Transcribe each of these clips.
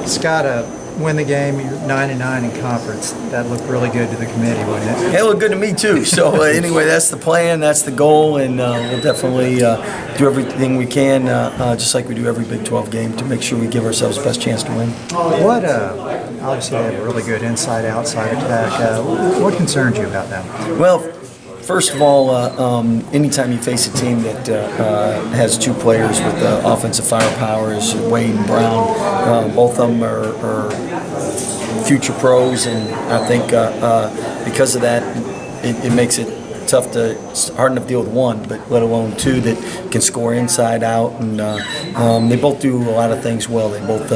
Scott, win the game. You're 9-9 in conference. That looked really good to the committee, wouldn't it? It looked good to me too. So anyway, that's the plan, that's the goal, and we'll definitely do everything we can, just like we do every Big 12 game, to make sure we give ourselves the best chance to win. What? Obviously, they have a really good inside-outside attack. What concerns you about them? Well, first of all, anytime you face a team that has two players with offensive firepower, as Wade and Brown, both of them are future pros, and I think because of that, it makes it tough it's hard enough to deal with one, but let alone two that can score inside out, and they both do a lot of things well. They both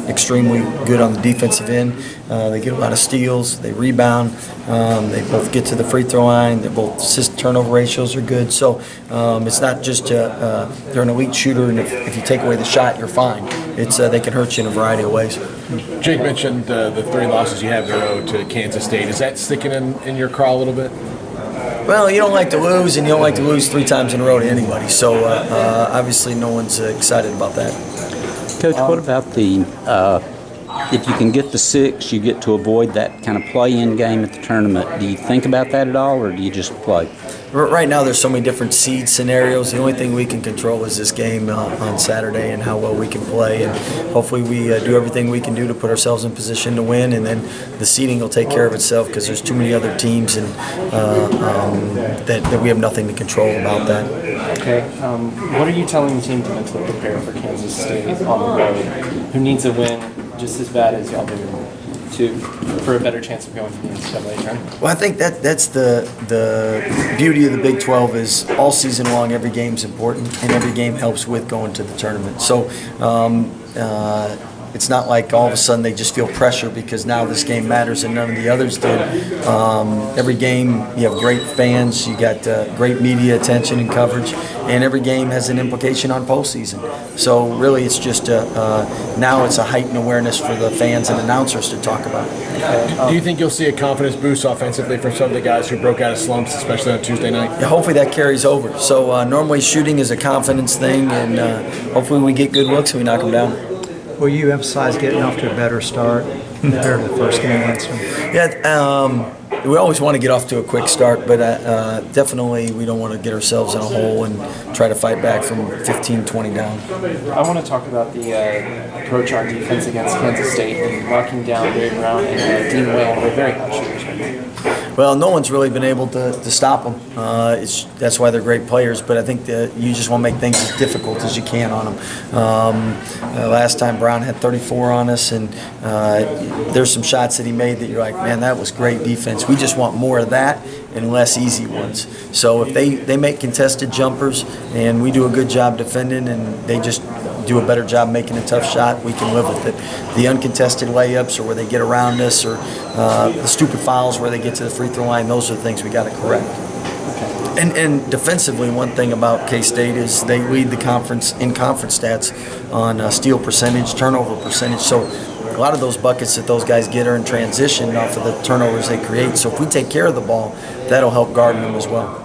extremely good on the defensive end. They get a lot of steals, they rebound, they both get to the free throw line, they both assist turnover ratios are good. So it's not just they're an elite shooter, and if you take away the shot, you're fine. It's they can hurt you in a variety of ways. Jake mentioned the 3 losses you have in a row to Kansas State. Is that sticking in your craw a little bit? Well, you don't like to lose, and you don't like to lose 3 times in a row to anybody. So obviously, no one's excited about that. Coach, what about if you can get the 6, you get to avoid that kind of play-in game at the tournament? Do you think about that at all, or do you just play? Right now, there's so many different seed scenarios. The only thing we can control is this game on Saturday and how well we can play. And hopefully we do everything we can do to put ourselves in position to win. And then the seeding will take care of itself, because there's too many other teams and that we have nothing to control about that. Okay. What are you telling the team to mentally prepare for Kansas State on the road, who needs a win just as bad as y'all do for a better chance of going to the NCAA tournament? Well, I think that's the beauty of the Big 12 is all season long every game's important, and every game helps with going to the tournament. So it's not like all of a sudden they just feel pressure because now this game matters and none of the others did. Every game you have great fans, you got great media attention and coverage, and every game has an implication on postseason. So really it's just now it's a heightened awareness for the fans and announcers to talk about. Do you think you'll see a confidence boost offensively from some of the guys who broke out of slumps, especially on Tuesday night? Yeah, hopefully that carries over. So normally shooting is a confidence thing, and hopefully we get good looks and we knock them down. Will you emphasize getting off to a better start compared to the first game against them? Yeah, we always want to get off to a quick start, but definitely we don't want to get ourselves in a hole and try to fight back from 15-20 down. I want to talk about the approach on defense against Kansas State and locking down Barry Brown and Dean Wayne. They're very hot shooters right now. Well, no one's really been able to stop them. That's why they're great players, but I think that you just want to make things as difficult as you can on them. Last time Brown had 34 on us, and there's some shots that he made that you're like, man, that was great defense. We just want more of that and less easy ones. So if they make contested jumpers and we do a good job defending and they just do a better job making a tough shot, we can live with it. The uncontested layups or where they get around us or the stupid fouls where they get to the free throw line, those are the things we got to correct. And defensively, one thing about K-State is they lead the conference in conference stats on steal percentage, turnover percentage. So a lot of those buckets that those guys get are in transition off of the turnovers they create. So if we take care of the ball, that'll help guard them as well.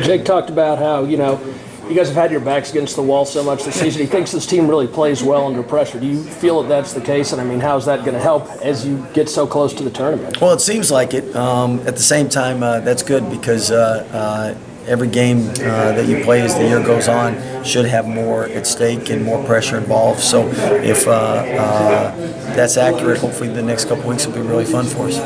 Jake talked about how, you guys have had your backs against the wall so much this season. He thinks this team really plays well under pressure. Do you feel that that's the case? And, I mean, how's that going to help as you get so close to the tournament? Well, it seems like it. At the same time, that's good because every game that you play as the year goes on should have more at stake and more pressure involved. So if that's accurate, hopefully the next couple weeks will be really fun for us.